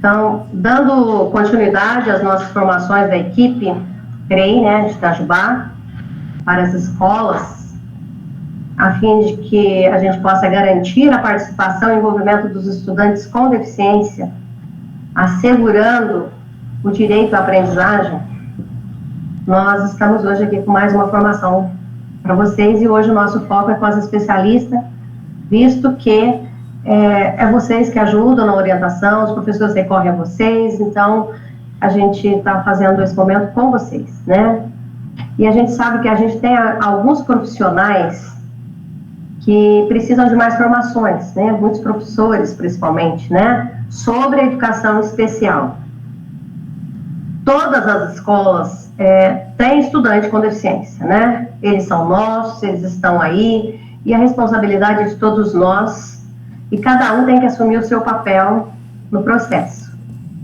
Então, dando continuidade às nossas formações da equipe CREI, né, de Itajubá, para as escolas, a fim de que a gente possa garantir a participação e envolvimento dos estudantes com deficiência, assegurando o direito à aprendizagem, nós estamos hoje aqui com mais uma formação para vocês, e hoje o nosso foco é com as especialistas, visto que é vocês que ajudam na orientação, os professores recorrem a vocês, então a gente está fazendo esse momento com vocês, né? E a gente sabe que a gente tem alguns profissionais que precisam de mais formações, né? Muitos professores, principalmente, né? Sobre a educação especial. Todas as escolas têm estudante com deficiência, né? Eles são nossos, eles estão aí, e a responsabilidade é de todos nós, e cada um tem que assumir o seu papel no processo,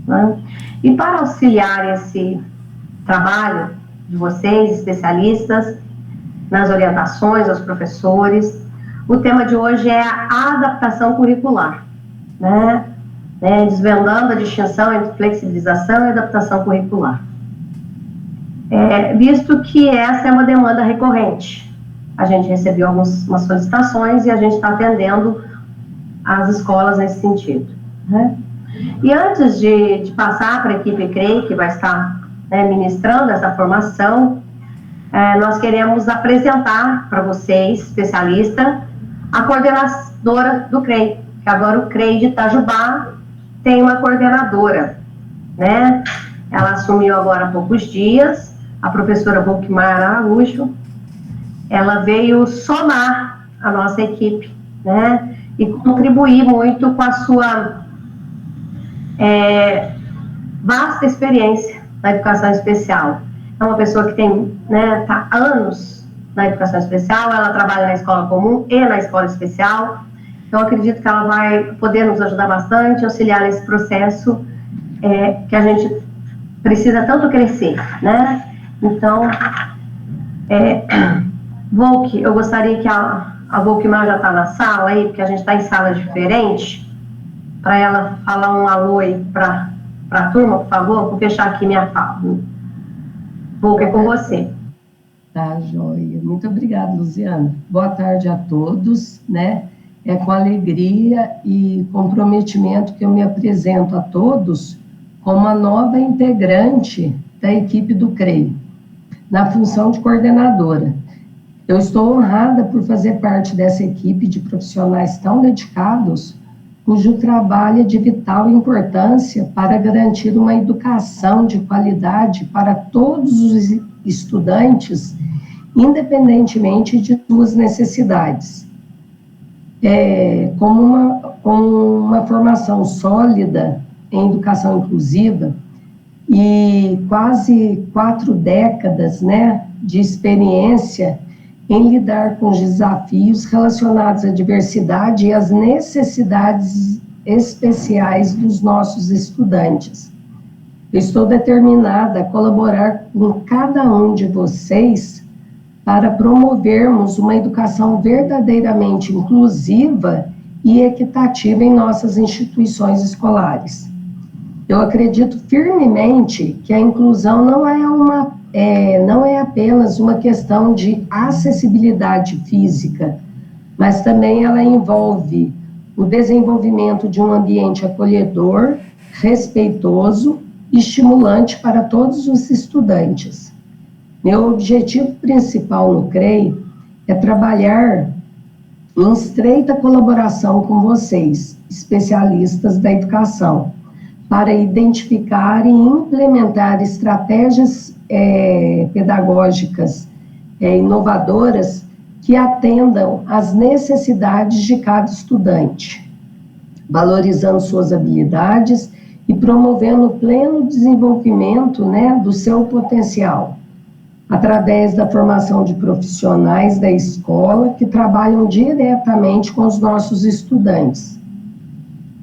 né? E para auxiliar esse trabalho de vocês, especialistas, nas orientações aos professores, o tema de hoje é a adaptação curricular, né? Desvendando a distinção entre flexibilização e adaptação curricular. Visto que essa é uma demanda recorrente, a gente recebeu algumas solicitações e a gente está atendendo as escolas nesse sentido, né? E antes de passar para a equipe CREI, que vai estar ministrando essa formação, nós queremos apresentar para vocês, especialista, a coordenadora do CREI, que agora o CREI de Itajubá tem uma coordenadora, né? Ela assumiu agora há poucos dias, a professora Volkmar Araújo. Ela veio somar a nossa equipe, né? E contribuir muito com a sua vasta experiência na educação especial. É uma pessoa que tem, tá anos na educação especial, ela trabalha na escola comum e na escola especial, então acredito que ela vai poder nos ajudar bastante, auxiliar nesse processo que a gente precisa tanto crescer, né? Então, Volk, eu gostaria que a Volkmar já está na sala aí, porque a gente está em salas diferentes, para ela falar um alô aí para a turma, por favor. Vou fechar aqui minha fala. Volk, é com você. Tá, joia. Muito obrigada, Luziana. Boa tarde a todos, né? É com alegria e comprometimento que eu me apresento a todos como a nova integrante da equipe do CREI, na função de coordenadora. Eu estou honrada por fazer parte dessa equipe de profissionais tão dedicados, cujo trabalho é de vital importância para garantir uma educação de qualidade para todos os estudantes, independentemente de suas necessidades. Com uma formação sólida em educação inclusiva e quase 4 décadas, de experiência em lidar com os desafios relacionados à diversidade e às necessidades especiais dos nossos estudantes. Eu estou determinada a colaborar com cada um de vocês para promovermos uma educação verdadeiramente inclusiva e equitativa em nossas instituições escolares. Eu acredito firmemente que a inclusão não é apenas uma questão de acessibilidade física, mas também ela envolve o desenvolvimento de um ambiente acolhedor, respeitoso e estimulante para todos os estudantes. Meu objetivo principal no CREI é trabalhar em estreita colaboração com vocês, especialistas da educação, para identificar e implementar estratégias pedagógicas inovadoras que atendam às necessidades de cada estudante, valorizando suas habilidades e promovendo o pleno desenvolvimento do seu potencial, através da formação de profissionais da escola que trabalham diretamente com os nossos estudantes.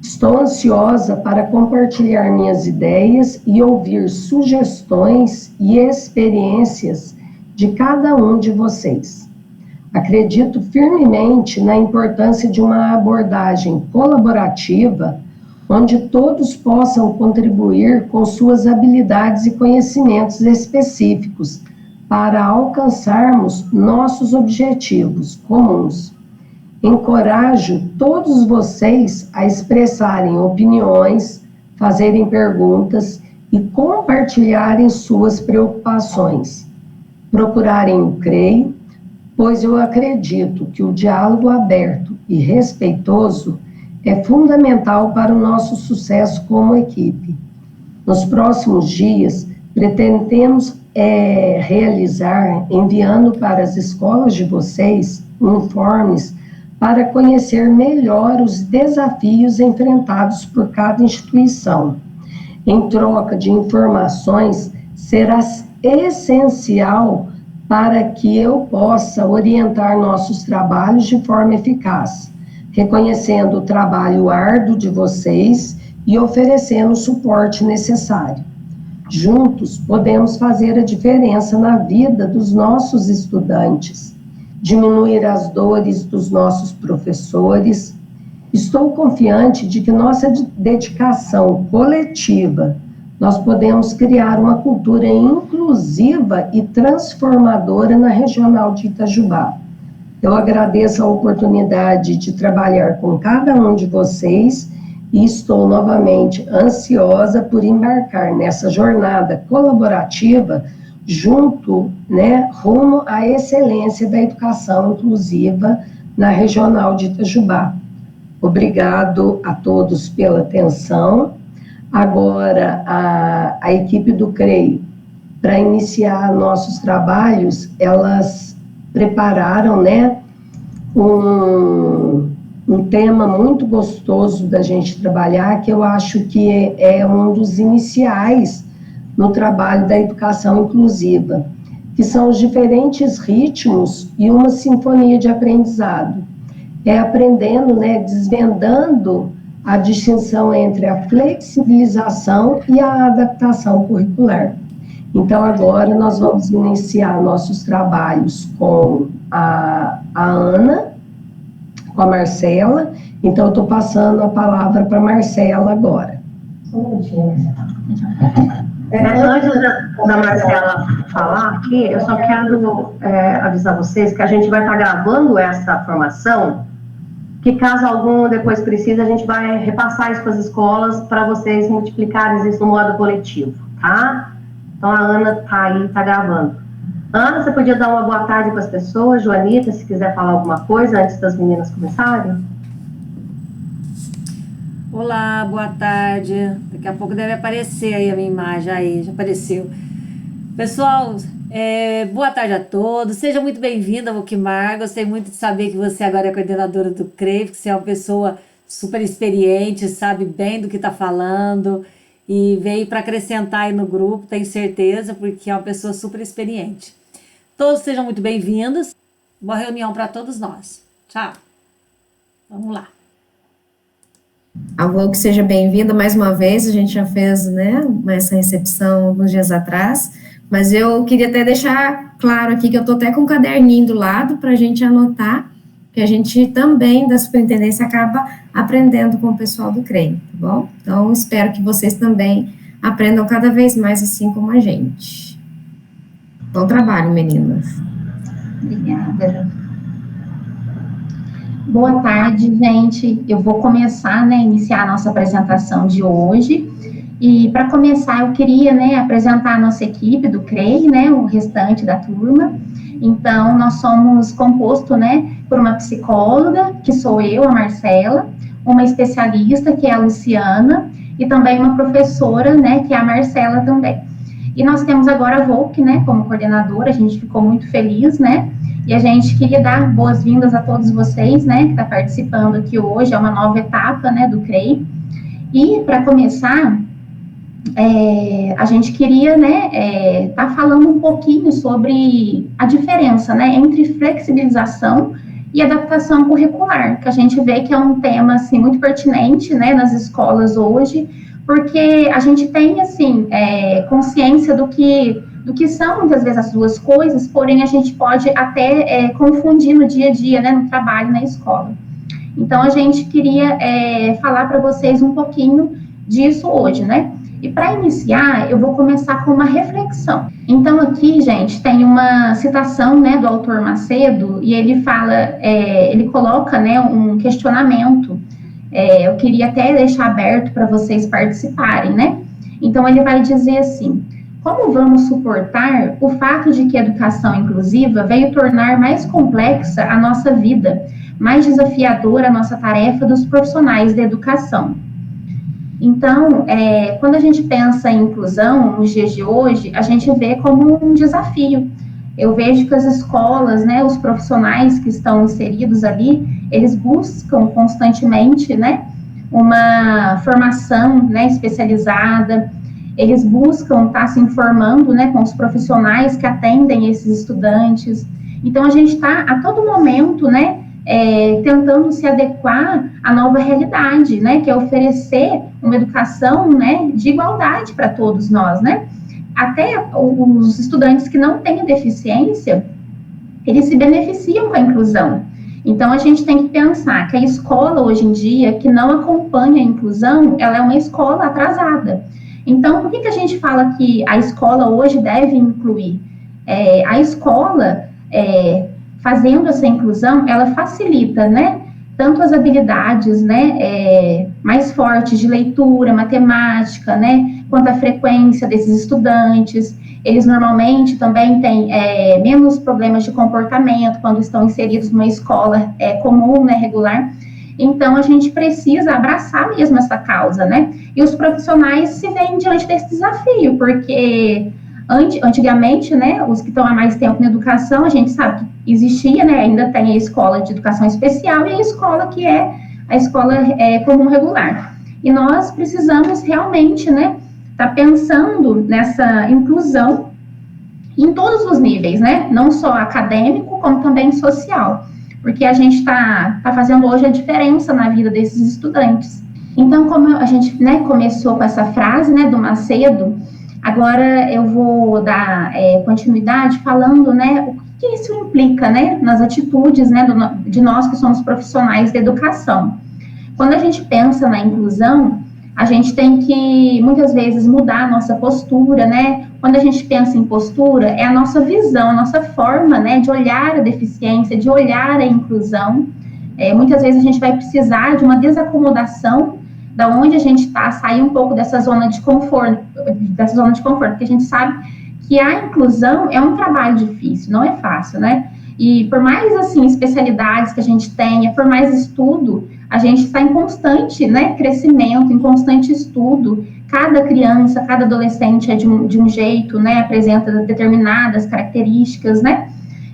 Estou ansiosa para compartilhar minhas ideias e ouvir sugestões e experiências de cada um de vocês. Acredito firmemente na importância de uma abordagem colaborativa, onde todos possam contribuir com suas habilidades e conhecimentos específicos para alcançarmos nossos objetivos comuns. Encorajo todos vocês a expressarem opiniões, fazerem perguntas e compartilharem suas preocupações. Procurarem o CREI, pois eu acredito que o diálogo aberto e respeitoso é fundamental para o nosso sucesso como equipe. Nos próximos dias, pretendemos realizar, enviando para as escolas de vocês, informes para conhecer melhor os desafios enfrentados por cada instituição. Em troca de informações, será essencial para que eu possa orientar nossos trabalhos de forma eficaz, reconhecendo o trabalho árduo de vocês e oferecendo o suporte necessário. Juntos, podemos fazer a diferença na vida dos nossos estudantes, diminuir as dores dos nossos professores. Estou confiante de que nossa dedicação coletiva, nós podemos criar uma cultura inclusiva e transformadora na Regional de Itajubá. Eu agradeço a oportunidade de trabalhar com cada um de vocês e estou novamente ansiosa por embarcar nessa jornada colaborativa junto, rumo à excelência da educação inclusiva na Regional de Itajubá. Obrigado a todos pela atenção. Agora, a equipe do CREI, para iniciar nossos trabalhos, elas prepararam, um tema muito gostoso da gente trabalhar, que eu acho que é um dos iniciais no trabalho da educação inclusiva, que são os diferentes ritmos e uma sinfonia de aprendizado. É aprendendo, desvendando a distinção entre a flexibilização e a adaptação curricular. Então, agora nós vamos iniciar nossos trabalhos com a Ana, com a Marcela. Então, eu estou passando a palavra para a Marcela agora. Só um minutinho, Marcela. Antes da Marcela falar aqui, eu só quero avisar vocês que a gente vai estar gravando essa formação, que caso algum depois precise, a gente vai repassar isso para as escolas para vocês multiplicarem isso no modo coletivo, tá? Então, a Ana está aí, está gravando. Ana, você podia dar uma boa tarde para as pessoas? Joanita, se quiser falar alguma coisa antes das meninas começarem. Olá, boa tarde. Daqui a pouco deve aparecer aí a minha imagem. Aí, já apareceu. Pessoal, boa tarde a todos. Seja muito bem-vinda, Wokmar. Gostei muito de saber que você agora é coordenadora do CREI, que você é uma pessoa super experiente, sabe bem do que está falando e veio para acrescentar aí no grupo, tenho certeza, porque é uma pessoa super experiente. Todos sejam muito bem-vindos. Boa reunião para todos nós. Tchau. Vamos lá. A Wok, seja bem-vinda mais uma vez. A gente já fez, essa recepção alguns dias atrás, mas eu queria até deixar claro aqui que eu estou até com um caderninho do lado para a gente anotar, que a gente também, da superintendência, acaba aprendendo com o pessoal do CREI, tá bom? Então, espero que vocês também aprendam cada vez mais assim como a gente. Bom trabalho, meninas. Obrigada. Boa tarde, gente. Eu vou começar, iniciar a nossa apresentação de hoje. E, para começar, eu queria, apresentar a nossa equipe do CREI, o restante da turma. Então, nós somos composto, por uma psicóloga, que sou eu, a Marcela, uma especialista, que é a Luciana, e também uma professora, que é a Marcela também. E nós temos agora a Wok, como coordenadora. A gente ficou muito feliz, e a gente queria dar boas-vindas a todos vocês, que está participando aqui hoje. É uma nova etapa, do CREI. E, para começar, a gente queria, tá falando um pouquinho sobre a diferença, entre flexibilização e adaptação curricular, que a gente vê que é um tema, assim, muito pertinente, nas escolas hoje, porque a gente tem, assim, consciência do que são, muitas vezes, as duas coisas, porém, a gente pode até confundir no dia a dia, no trabalho, na escola. Então, a gente queria falar para vocês um pouquinho disso hoje, né? E para iniciar, eu vou começar com uma reflexão. Então, aqui, gente, tem uma citação, né, do autor Macedo, e ele fala, ele coloca, né, um questionamento. Eu queria até deixar aberto para vocês participarem, né? Então, ele vai dizer assim: como vamos suportar o fato de que a educação inclusiva veio tornar mais complexa a nossa vida, mais desafiadora a nossa tarefa dos profissionais da educação? Então, quando a gente pensa em inclusão nos dias de hoje, a gente vê como um desafio. Eu vejo que as escolas, né, os profissionais que estão inseridos ali, eles buscam constantemente, né, uma formação, né, especializada. Eles buscam estar se informando, né, com os profissionais que atendem esses estudantes. Então, a gente está a todo momento, né, tentando se adequar à nova realidade, né, que é oferecer uma educação, né, de igualdade para todos nós, né. Até os estudantes que não têm deficiência, eles se beneficiam com a inclusão. Então, a gente tem que pensar que a escola, hoje em dia, que não acompanha a inclusão, ela é uma escola atrasada. Então, por que a gente fala que a escola hoje deve incluir? A escola, fazendo essa inclusão, ela facilita, né, tanto as habilidades, né, mais fortes de leitura, matemática, né, quanto a frequência desses estudantes. Eles normalmente também têm menos problemas de comportamento quando estão inseridos numa escola comum, né, regular. Então, a gente precisa abraçar mesmo essa causa, né? E os profissionais se veem diante desse desafio, porque antigamente, né, os que estão há mais tempo na educação, a gente sabe que existia, né, ainda tem a escola de educação especial e a escola que é a escola comum regular. E nós precisamos realmente, né, estar pensando nessa inclusão em todos os níveis, né? Não só acadêmico, como também social, porque a gente está fazendo hoje a diferença na vida desses estudantes. Então, como a gente, né, começou com essa frase, né, do Macedo, agora eu vou dar continuidade falando, né, o que isso implica, né, nas atitudes, né, de nós que somos profissionais da educação. Quando a gente pensa na inclusão, a gente tem que, muitas vezes, mudar a nossa postura, né? Quando a gente pensa em postura, é a nossa visão, a nossa forma, né, de olhar a deficiência, de olhar a inclusão. Muitas vezes a gente vai precisar de uma desacomodação da onde a gente está, sair um pouco dessa zona de conforto, porque a gente sabe que a inclusão é um trabalho difícil, não é fácil, né? E por mais, assim, especialidades que a gente tenha, por mais estudo, a gente está em constante, né, crescimento, em constante estudo. Cada criança, cada adolescente é de um jeito, né, apresenta determinadas características, né.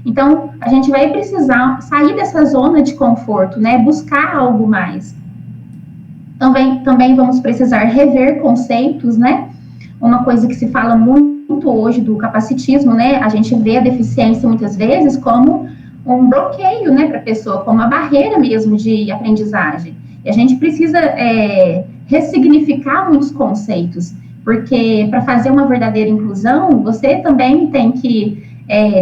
Então, a gente vai precisar sair dessa zona de conforto, né, buscar algo mais. Também vamos precisar rever conceitos, né. Uma coisa que se fala muito hoje do capacitismo, né, a gente vê a deficiência muitas vezes como um bloqueio, né, para a pessoa, como uma barreira mesmo de aprendizagem. E a gente precisa ressignificar muitos conceitos, porque para fazer uma verdadeira inclusão, você também tem que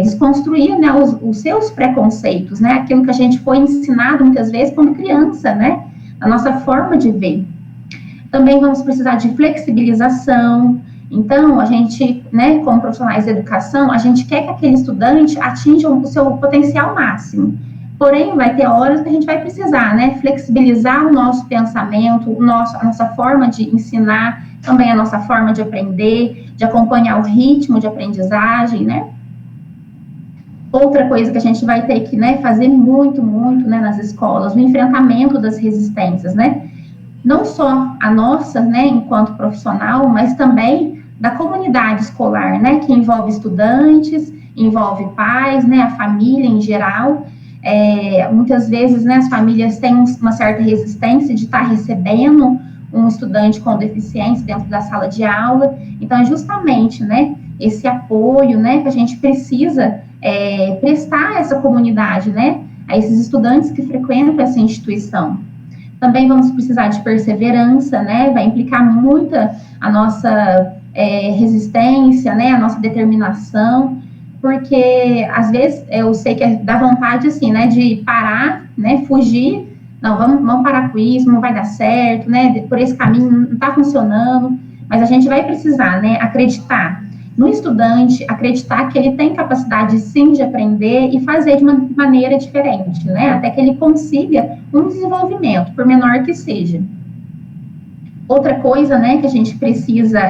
desconstruir, né, os seus preconceitos, né, aquilo que a gente foi ensinado muitas vezes quando criança, né, a nossa forma de ver. Também vamos precisar de flexibilização. Então, a gente, né, como profissionais da educação, a gente quer que aquele estudante atinja o seu potencial máximo. Porém, vai ter horas que a gente vai precisar, né, flexibilizar o nosso pensamento, a nossa forma de ensinar, também a nossa forma de aprender, de acompanhar o ritmo de aprendizagem, né. Outra coisa que a gente vai ter que, né, fazer muito, né, nas escolas, o enfrentamento das resistências, né. Não só a nossa, né, enquanto profissional, mas também da comunidade escolar, né, que envolve estudantes, envolve pais, né, a família em geral. Muitas vezes, né, as famílias têm uma certa resistência de estar recebendo um estudante com deficiência dentro da sala de aula. Então, é justamente, né, esse apoio, né, que a gente precisa prestar a essa comunidade, né, a esses estudantes que frequentam essa instituição. Também vamos precisar de perseverança, né, vai implicar muito a nossa resistência, né, a nossa determinação, porque, às vezes, eu sei que dá vontade, assim, né, de parar, né, fugir não, vamos parar com isso, não vai dar certo, né, por esse caminho não está funcionando, mas a gente vai precisar, né, acreditar no estudante, acreditar que ele tem capacidade, sim, de aprender e fazer de uma maneira diferente, né, até que ele consiga um desenvolvimento, por menor que seja. Outra coisa, né, que a gente precisa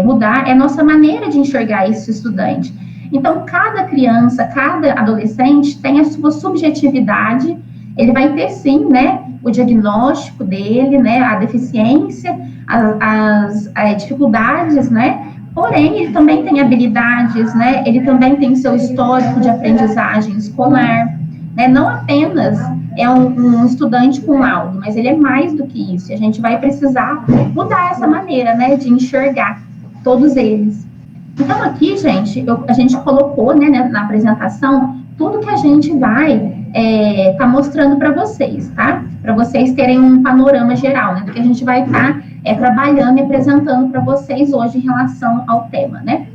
mudar é a nossa maneira de enxergar esse estudante. Então, cada criança, cada adolescente tem a sua subjetividade, ele vai ter, sim, né, o diagnóstico dele, né, a deficiência, as dificuldades, né, porém, ele também tem habilidades, né, ele também tem seu histórico de aprendizagem escolar, né, não apenas é um estudante com laudo, mas ele é mais do que isso, e a gente vai precisar mudar essa maneira, né, de enxergar todos eles. Então, aqui, gente, a gente colocou, né, na apresentação, tudo que a gente vai tá mostrando para vocês, tá? Para vocês terem um panorama geral, né, do que a gente vai estar trabalhando e apresentando para vocês hoje em relação ao tema, né?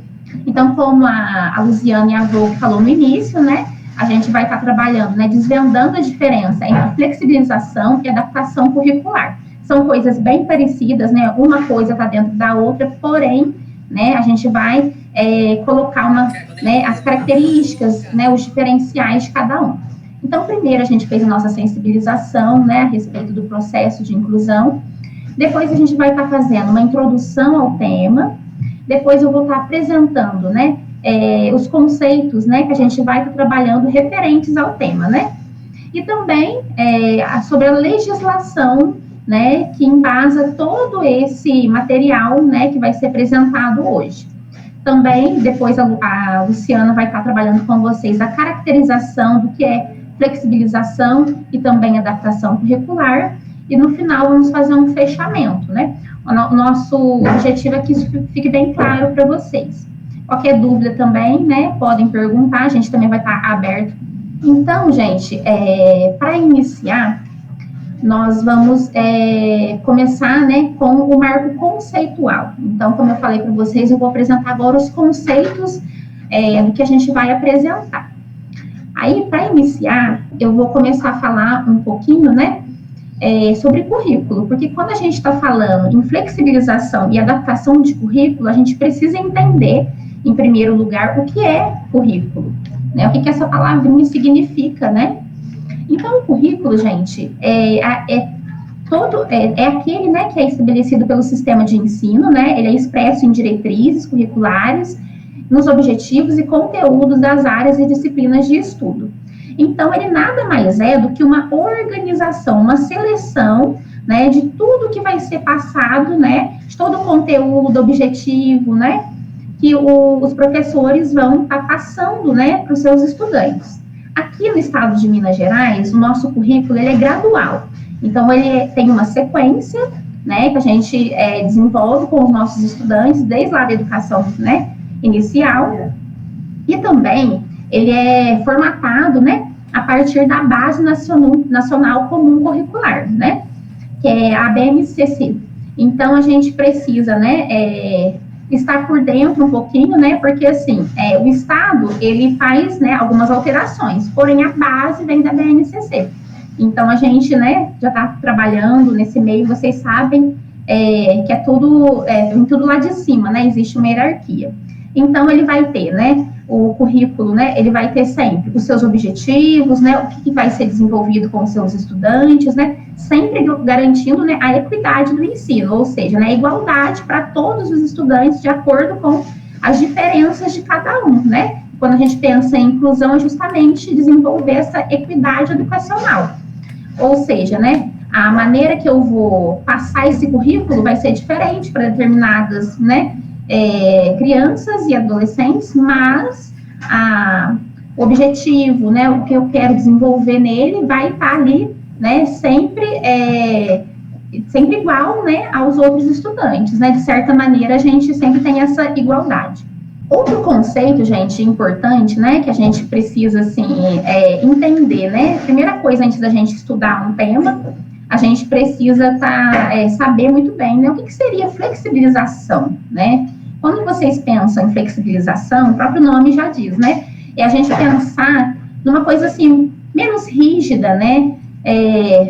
Então, como a Luziane e a Vô falou no início, né, a gente vai estar trabalhando, né, desvendando a diferença entre flexibilização e adaptação curricular. São coisas bem parecidas, né, uma coisa está dentro da outra, porém, né, a gente vai colocar as características, né, os diferenciais de cada um. Então, primeiro a gente fez a nossa sensibilização, né, a respeito do processo de inclusão. Depois a gente vai estar fazendo uma introdução ao tema. Depois eu vou estar apresentando, né, os conceitos, né, que a gente vai estar trabalhando referentes ao tema, né. E também sobre a legislação, né, que embasa todo esse material, né, que vai ser apresentado hoje. Também, depois a Luciana vai estar trabalhando com vocês a caracterização do que é flexibilização e também adaptação curricular, e no final vamos fazer um fechamento, né? O nosso objetivo é que isso fique bem claro para vocês. Qualquer dúvida também, né, podem perguntar, a gente também vai estar aberto. Então, gente, para iniciar, nós vamos começar, né, com o marco conceitual. Então, como eu falei para vocês, eu vou apresentar agora os conceitos do que a gente vai apresentar. Aí, para iniciar, eu vou começar a falar um pouquinho, né, sobre currículo, porque quando a gente está falando em flexibilização e adaptação de currículo, a gente precisa entender, em primeiro lugar, o que é currículo, né, o que essa palavrinha significa, né. Então, o currículo, gente, é aquele, né, que é estabelecido pelo sistema de ensino, né, ele é expresso em diretrizes curriculares, nos objetivos e conteúdos das áreas e disciplinas de estudo. Então, ele nada mais é do que uma organização, uma seleção, né, de tudo que vai ser passado, né, de todo o conteúdo, objetivo, né, que os professores vão estar passando, né, para os seus estudantes. Aqui no estado de Minas Gerais, o nosso currículo, ele é gradual. Então, ele tem uma sequência, né, que a gente desenvolve com os nossos estudantes, desde lá da educação, né, inicial, e também ele é formatado, né, a partir da Base Nacional Comum Curricular, né, que é a BNCC. Então, a gente precisa, né, estar por dentro um pouquinho, né, porque, assim, o Estado, ele faz, né, algumas alterações, porém, a base vem da BNCC. Então, a gente, né, já está trabalhando nesse meio, vocês sabem que vem tudo lá de cima, né, existe uma hierarquia. Então, ele vai ter, né, o currículo, né, ele vai ter sempre os seus objetivos, né, o que vai ser desenvolvido com os seus estudantes, né, sempre garantindo, né, a equidade do ensino, ou seja, né, a igualdade para todos os estudantes de acordo com as diferenças de cada um, né. Quando a gente pensa em inclusão, é justamente desenvolver essa equidade educacional. Ou seja, né, a maneira que eu vou passar esse currículo vai ser diferente para determinadas, né, crianças e adolescentes, mas o objetivo, né, o que eu quero desenvolver nele vai estar ali, né, sempre igual, né, aos outros estudantes, né, de certa maneira a gente sempre tem essa igualdade. Outro conceito, gente, importante, né, que a gente precisa, assim, entender, né, primeira coisa, antes da gente estudar um tema, a gente precisa saber muito bem, né, o que seria flexibilização, né. Quando vocês pensam em flexibilização, o próprio nome já diz, né, é a gente pensar numa coisa, assim, menos rígida, né,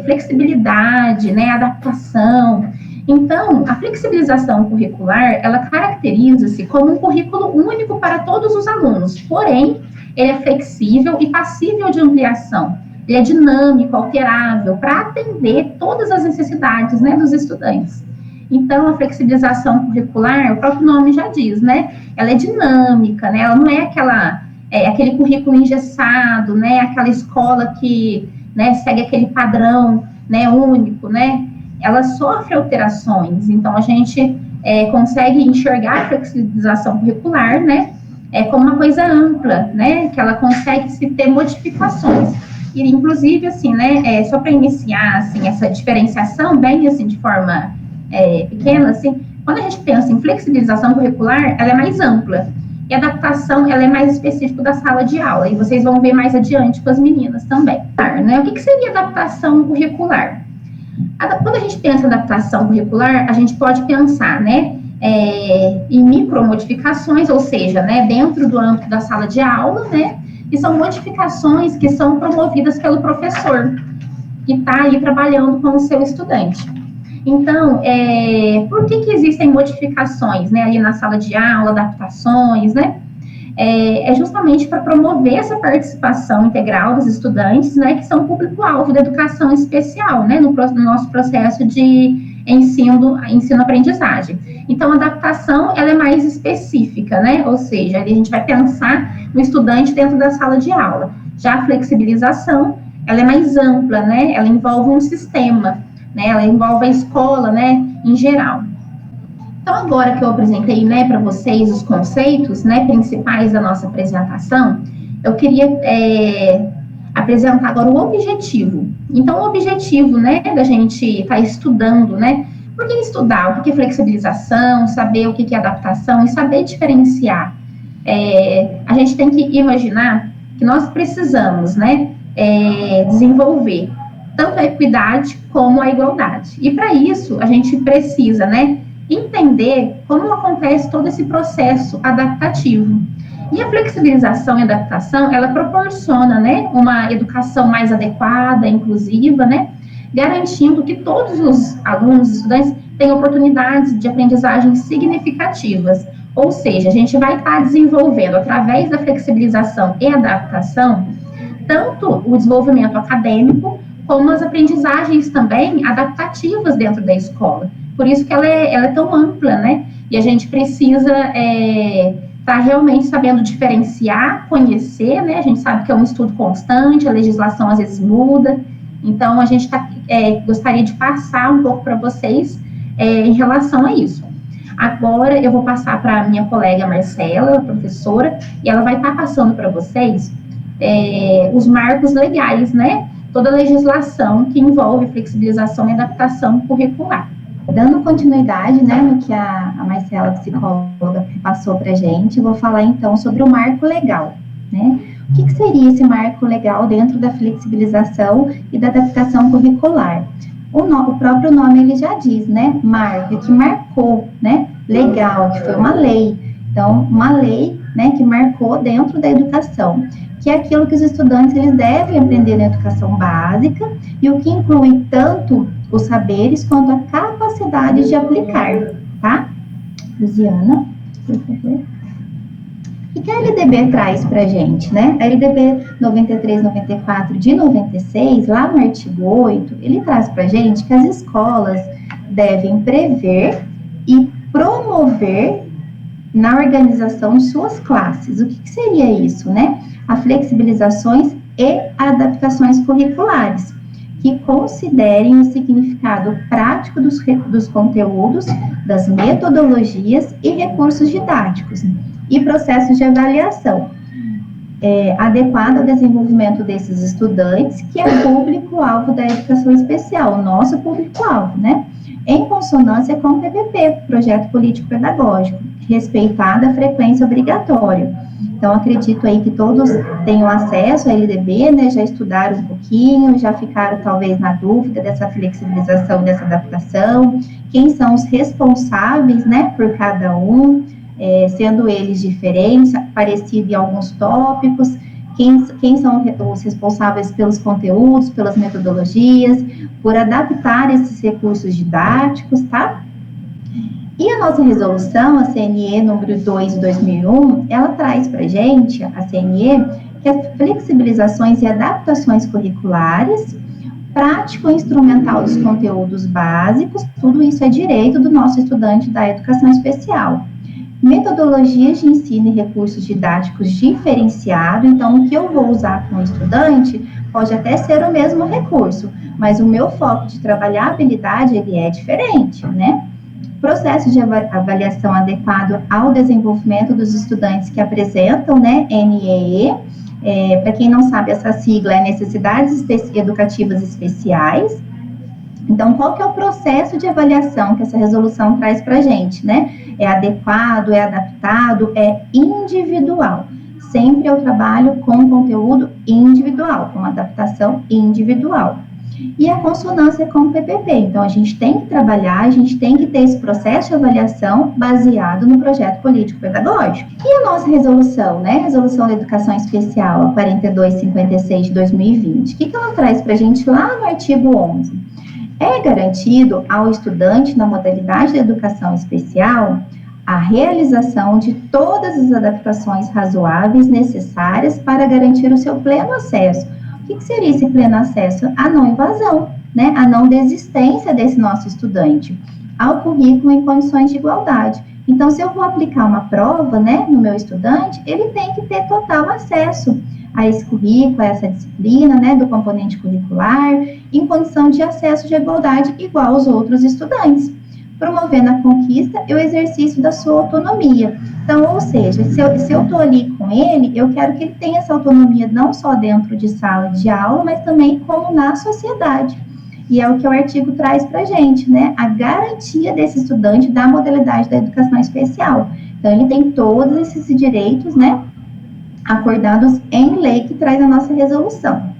flexibilidade, né, adaptação. Então, a flexibilização curricular, ela caracteriza-se como um currículo único para todos os alunos, porém, ele é flexível e passível de ampliação. Ele é dinâmico, alterável, para atender todas as necessidades, né, dos estudantes. Então, a flexibilização curricular, o próprio nome já diz, né, ela é dinâmica, né, ela não é aquele currículo engessado, né, aquela escola que, né, segue aquele padrão, né, único, né, ela sofre alterações. Então, a gente consegue enxergar a flexibilização curricular, né, como uma coisa ampla, né, que ela consegue se ter modificações. E, inclusive, assim, né, só para iniciar, assim, essa diferenciação, bem, assim, de forma pequena, assim, quando a gente pensa em flexibilização curricular, ela é mais ampla. E a adaptação, ela é mais específica da sala de aula. E vocês vão ver mais adiante com as meninas também. Né? O que seria adaptação curricular? Quando a gente pensa em adaptação curricular, a gente pode pensar, né, em micromodificações, ou seja, né, dentro do âmbito da sala de aula, né, e são modificações que são promovidas pelo professor, que está aí trabalhando com o seu estudante. Então, por que existem modificações, né, ali na sala de aula, adaptações, né? Justamente para promover essa participação integral dos estudantes, né, que são público-alvo da educação especial, né, no nosso processo de ensino-aprendizagem. Então, a adaptação, ela é mais específica, né, ou seja, a gente vai pensar no estudante dentro da sala de aula. Já a flexibilização, ela é mais ampla, né, ela envolve um sistema, né, ela envolve a escola, né, em geral. Então, agora que eu apresentei, né, para vocês os conceitos, né, principais da nossa apresentação, eu queria apresentar agora o objetivo. Então, o objetivo, né, da gente estar estudando, né, por que estudar? O que é flexibilização, saber o que é adaptação e saber diferenciar. A gente tem que imaginar que nós precisamos, né, desenvolver tanto a equidade como a igualdade. E para isso, a gente precisa, né, entender como acontece todo esse processo adaptativo. E a flexibilização e adaptação, ela proporciona, né, uma educação mais adequada, inclusiva, né, garantindo que todos os alunos, estudantes, tenham oportunidades de aprendizagem significativas. Ou seja, a gente vai estar desenvolvendo, através da flexibilização e adaptação, tanto o desenvolvimento acadêmico, como as aprendizagens também adaptativas dentro da escola. Por isso que ela é tão ampla, né? E a gente precisa estar realmente sabendo diferenciar, conhecer, né? A gente sabe que é um estudo constante, a legislação às vezes muda. Então, a gente gostaria de passar um pouco para vocês em relação a isso. Agora, eu vou passar para a minha colega Marcela, professora, e ela vai estar passando para vocês os marcos legais, né? Toda a legislação que envolve flexibilização e adaptação curricular. Dando continuidade, né, no que a Marcela, psicóloga, passou para a gente, eu vou falar então sobre o marco legal, né? O que seria esse marco legal dentro da flexibilização e da adaptação curricular? O próprio nome, ele já diz, né, marco, que marcou, né, legal, que foi uma lei. Então, uma lei, né, que marcou dentro da educação, que é aquilo que os estudantes, eles devem aprender na educação básica, e o que inclui tanto os saberes quanto a capacidade de aplicar, tá? Luciana, por favor. O que a LDB traz pra gente, né? A LDB 93/94 de 96, lá no artigo 8, ele traz pra gente que as escolas devem prever e promover na organização de suas classes. O que seria isso, né? A flexibilizações e adaptações curriculares, que considerem o significado prático dos conteúdos, das metodologias e recursos didáticos, e processos de avaliação, adequado ao desenvolvimento desses estudantes, que é o público-alvo da educação especial, o nosso público-alvo, né? Em consonância com o PPP, Projeto Político Pedagógico, respeitada a frequência obrigatória. Então, acredito aí que todos tenham acesso à LDB, né, já estudaram um pouquinho, já ficaram talvez na dúvida dessa flexibilização, dessa adaptação, quem são os responsáveis, né, por cada um, sendo eles diferentes, parecidos em alguns tópicos, quem são os responsáveis pelos conteúdos, pelas metodologias, por adaptar esses recursos didáticos, tá? E a nossa resolução, a CNE número 2 de 2001, ela traz para a gente, a CNE, que as flexibilizações e adaptações curriculares, prático e instrumental dos conteúdos básicos, tudo isso é direito do nosso estudante da educação especial. Metodologias de ensino e recursos didáticos diferenciados, então o que eu vou usar com o estudante pode até ser o mesmo recurso, mas o meu foco de trabalhar a habilidade, ele é diferente, né? Processo de avaliação adequado ao desenvolvimento dos estudantes que apresentam, né, NEE. Para quem não sabe, essa sigla é Necessidades Educativas Especiais. Então, qual que é o processo de avaliação que essa resolução traz para a gente, né? É adequado, é adaptado, é individual. Sempre eu trabalho com conteúdo individual, com uma adaptação individual. E a consonância com o PPP. Então, a gente tem que trabalhar, a gente tem que ter esse processo de avaliação baseado no projeto político-pedagógico. E a nossa resolução, né? Resolução da Educação Especial, a 4256 de 2020. O que ela traz para a gente lá no artigo 11? É garantido ao estudante na modalidade de educação especial a realização de todas as adaptações razoáveis necessárias para garantir o seu pleno acesso. O que seria esse pleno acesso? A não invasão, né? A não desistência desse nosso estudante ao currículo em condições de igualdade. Então, se eu vou aplicar uma prova, né, no meu estudante, ele tem que ter total acesso a esse currículo, a essa disciplina, né, do componente curricular, em condição de acesso de igualdade igual aos outros estudantes, promovendo a conquista e o exercício da sua autonomia. Então, ou seja, se eu estou ali com ele, eu quero que ele tenha essa autonomia não só dentro de sala de aula, mas também como na sociedade. E é o que o artigo traz para a gente, né? A garantia desse estudante da modalidade da educação especial. Então, ele tem todos esses direitos, né, acordados em lei que traz a nossa resolução.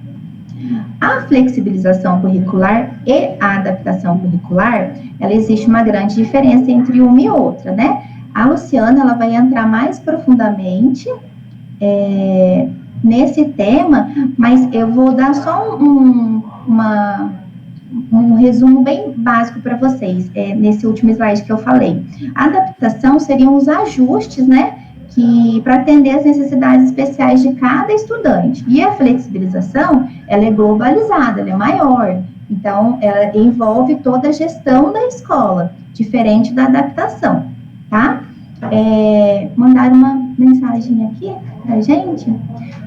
A flexibilização curricular e a adaptação curricular, ela existe uma grande diferença entre uma e outra, né? A Luciana, ela vai entrar mais profundamente nesse tema, mas eu vou dar só um resumo bem básico para vocês, nesse último slide que eu falei. A adaptação seriam os ajustes, né, para atender as necessidades especiais de cada estudante. E a flexibilização, ela é globalizada, ela é maior. Então, ela envolve toda a gestão da escola, diferente da adaptação, tá? Mandaram uma mensagem aqui pra gente.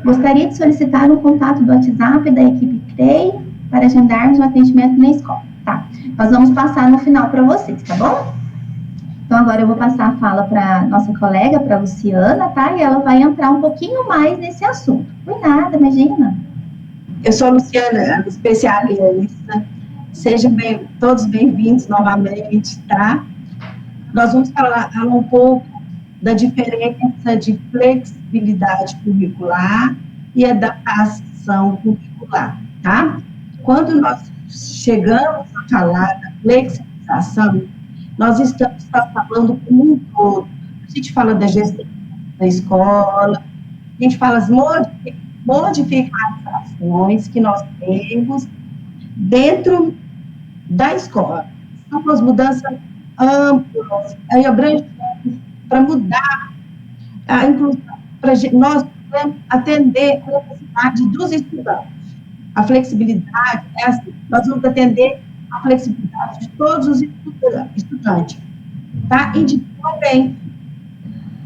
Gostaria de solicitar um contato do WhatsApp da equipe CREI para agendarmos o atendimento na escola, tá? Nós vamos passar no final para vocês, tá bom? Então, agora eu vou passar a fala para nossa colega, para a Luciana, tá? E ela vai entrar um pouquinho mais nesse assunto. Por nada, imagina. Eu sou a Luciana, especialista. Sejam todos bem-vindos novamente, tá? Nós vamos falar um pouco da diferença de flexibilidade curricular e adaptação curricular, tá? Quando nós chegamos a falar da flexibilização, nós estamos falando como um todo. A gente fala da gestão da escola, a gente fala as modificações que nós temos dentro da escola. São as mudanças amplas, abrangentes, para mudar a inclusão, para nós atender a necessidade dos estudantes. A flexibilidade é assim, nós vamos atender a flexibilidade de todos os estudantes, tá? Individualmente,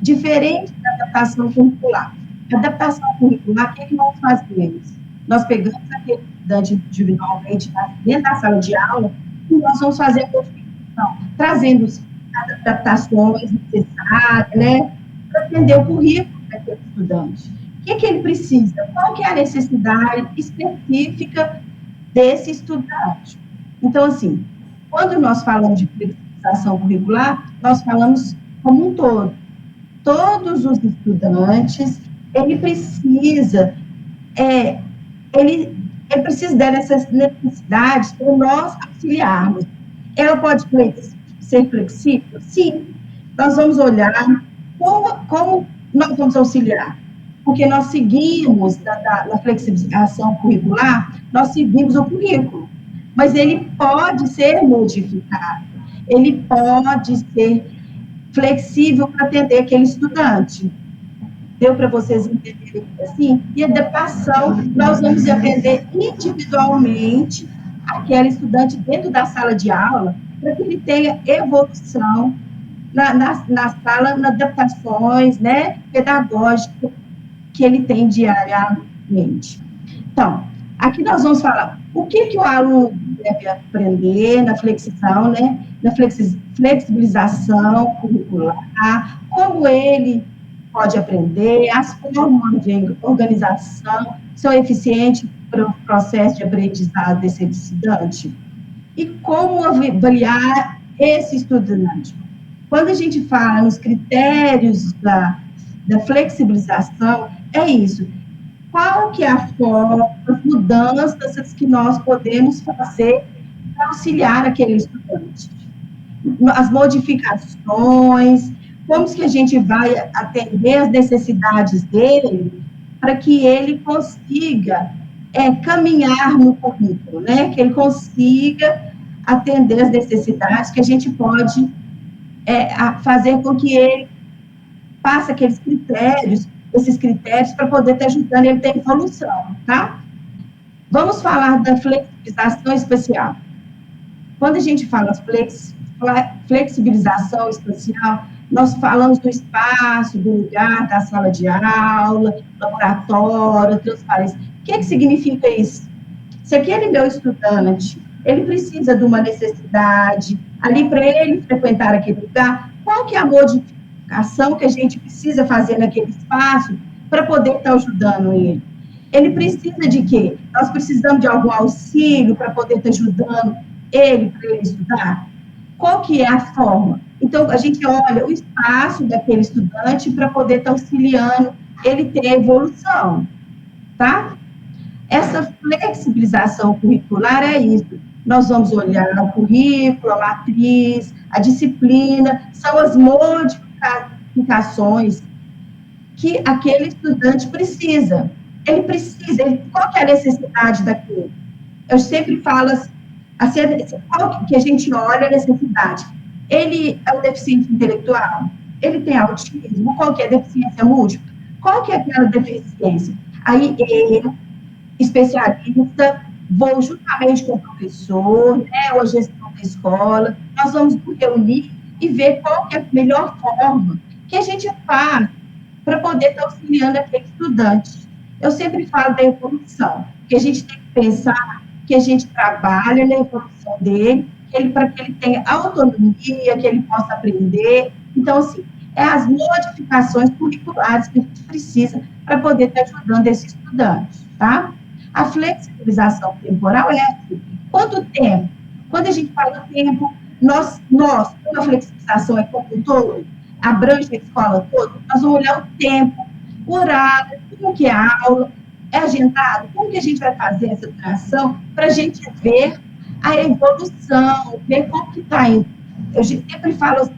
diferente da adaptação curricular. A adaptação curricular, o que nós fazemos? Nós pegamos aquele estudante individualmente dentro da sala de aula e nós vamos fazer a modificação, trazendo as adaptações necessárias, né, para atender o currículo daquele estudante. O que ele precisa? Qual que é a necessidade específica desse estudante? Então, assim, quando nós falamos de flexibilização curricular, nós falamos como um todo. Todos os estudantes, ele precisa dessas necessidades para nós auxiliarmos. Ela pode ser flexível? Sim. Nós vamos olhar como nós vamos auxiliar. porque nós seguimos, na flexibilização curricular, nós seguimos o currículo, mas ele pode ser modificado, ele pode ser flexível para atender aquele estudante. Deu para vocês entenderem assim? E a adaptação, nós vamos atender individualmente aquele estudante dentro da sala de aula, para que ele tenha evolução na sala, nas adaptações, né, pedagógicas que ele tem diariamente. Então, aqui nós vamos falar o que o aluno deve aprender na flexão, né, na flexibilização curricular, como ele pode aprender, as formas de organização são eficientes para o processo de aprendizado desse estudante, e como avaliar esse estudante. Quando a gente fala nos critérios da flexibilização, é isso. Qual que é a forma, as mudanças que nós podemos fazer para auxiliar aquele estudante? As modificações, como que a gente vai atender as necessidades dele para que ele consiga caminhar no currículo, né? Que ele consiga atender as necessidades, que a gente pode fazer com que ele passe aqueles critérios, esses critérios, para poder estar ajudando ele a ter evolução, tá? Vamos falar da flexibilização especial. Quando a gente fala flexibilização especial, nós falamos do espaço, do lugar, da sala de aula, laboratório, transparência. O que significa isso? Se aquele meu estudante, ele precisa de uma necessidade, ali para ele frequentar aquele lugar, qual que é a modificação que a gente precisa fazer naquele espaço para poder estar ajudando ele? Ele precisa de quê? Nós precisamos de algum auxílio para poder estar ajudando ele, para ele estudar? Qual que é a forma? Então, a gente olha o espaço daquele estudante para poder estar auxiliando ele ter evolução, tá? Essa flexibilização curricular é isso. Nós vamos olhar o currículo, a matriz, a disciplina, são as modificações que aquele estudante precisa. Qual que é a necessidade daquilo? Eu sempre falo assim, qual que a gente olha a necessidade? Ele é um deficiente intelectual? Ele tem autismo? Qual que é a deficiência múltipla? Qual que é aquela deficiência? Aí, eu, especialista, vou juntamente com o professor, né, ou a gestão da escola, nós vamos reunir e ver qual que é a melhor forma que a gente faz para poder estar auxiliando aquele estudante. Eu sempre falo da evolução, que a gente tem que pensar que a gente trabalha na evolução dele, para que ele tenha autonomia, que ele possa aprender. Então, assim, as modificações curriculares que a gente precisa para poder estar ajudando esse estudante, tá? A flexibilização temporal é assim, quanto tempo? Quando a gente fala tempo, nós como a flexibilização é como um todo, abrange a escola toda, nós vamos olhar o tempo, o horário, como que é a aula, é agendado, como que a gente vai fazer essa interação para a gente ver a evolução, ver como que está indo. Eu sempre falo,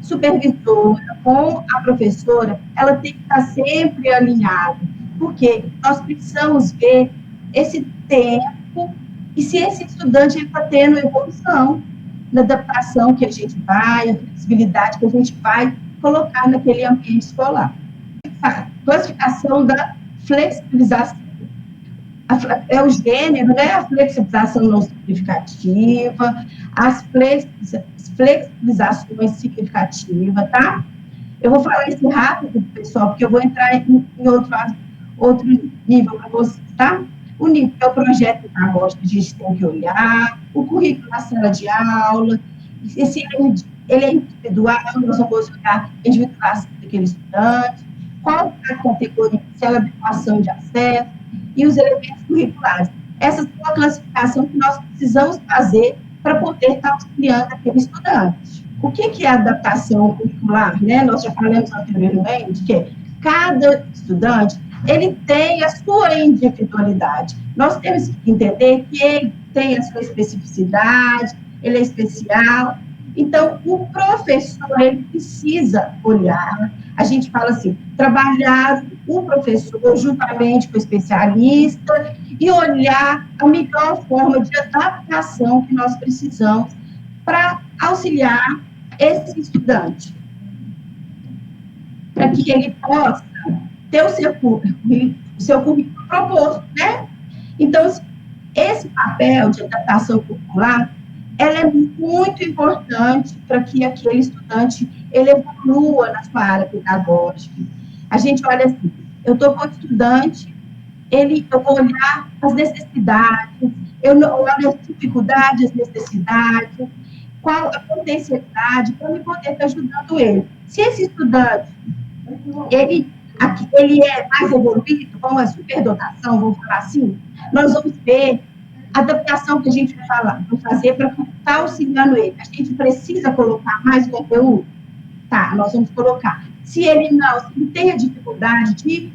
supervisora com a professora, ela tem que estar sempre alinhada, porque nós precisamos ver esse tempo e se esse estudante está tendo evolução na adaptação que a gente vai, a flexibilidade que a gente vai colocar naquele ambiente escolar. A classificação da flexibilização. É o gênero, né? A flexibilização não significativa, as flexibilizações significativas, tá? Eu vou falar isso rápido, pessoal, porque eu vou entrar em outro nível para vocês, tá? O nível é o projeto pedagógico que a gente tem que olhar, o currículo na sala de aula, ele é individual, nós vamos olhar a individualização daquele estudante, qual é a categoria, se é a adequação de acesso, e os elementos curriculares. Essa é a classificação que nós precisamos fazer para poder estar auxiliando aquele estudante. O que é adaptação curricular? Né? Nós já falamos anteriormente que cada estudante, ele tem a sua individualidade. Nós temos que entender que ele tem a sua especificidade, ele é especial. Então, o professor, ele precisa olhar A gente fala assim, trabalhar o professor juntamente com o especialista e olhar a melhor forma de adaptação que nós precisamos para auxiliar esse estudante, para que ele possa ter o seu currículo proposto, né? Então, esse papel de adaptação curricular, ela é muito importante para que aquele estudante, ele evolua na sua área pedagógica. A gente olha assim, eu estou com o estudante, eu vou olhar as necessidades, eu olho as dificuldades, as necessidades, qual a potencialidade para me poder estar ajudando ele. Se esse estudante, ele é mais evoluído, com a superdotação, vamos falar assim, nós vamos ver a adaptação que a gente vai fazer para estar auxiliando ele. A gente precisa colocar mais conteúdo? Tá, nós vamos colocar. Se ele tem a dificuldade de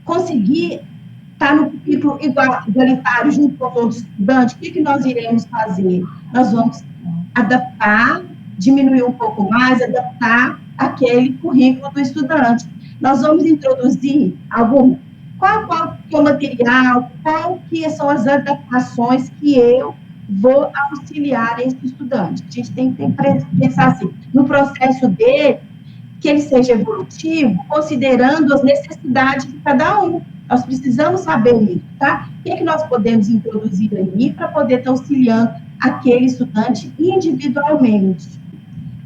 conseguir estar no currículo igualitário junto com os outros estudantes, o que nós iremos fazer? Nós vamos adaptar, diminuir um pouco mais, adaptar aquele currículo do estudante. Nós vamos introduzir qual que é o material, qual que são as adaptações que eu vou auxiliar esse estudante. A gente tem que pensar assim, no processo dele, que ele seja evolutivo, considerando as necessidades de cada um. Nós precisamos saber isso, tá? O que nós podemos introduzir aí para poder estar auxiliando aquele estudante individualmente?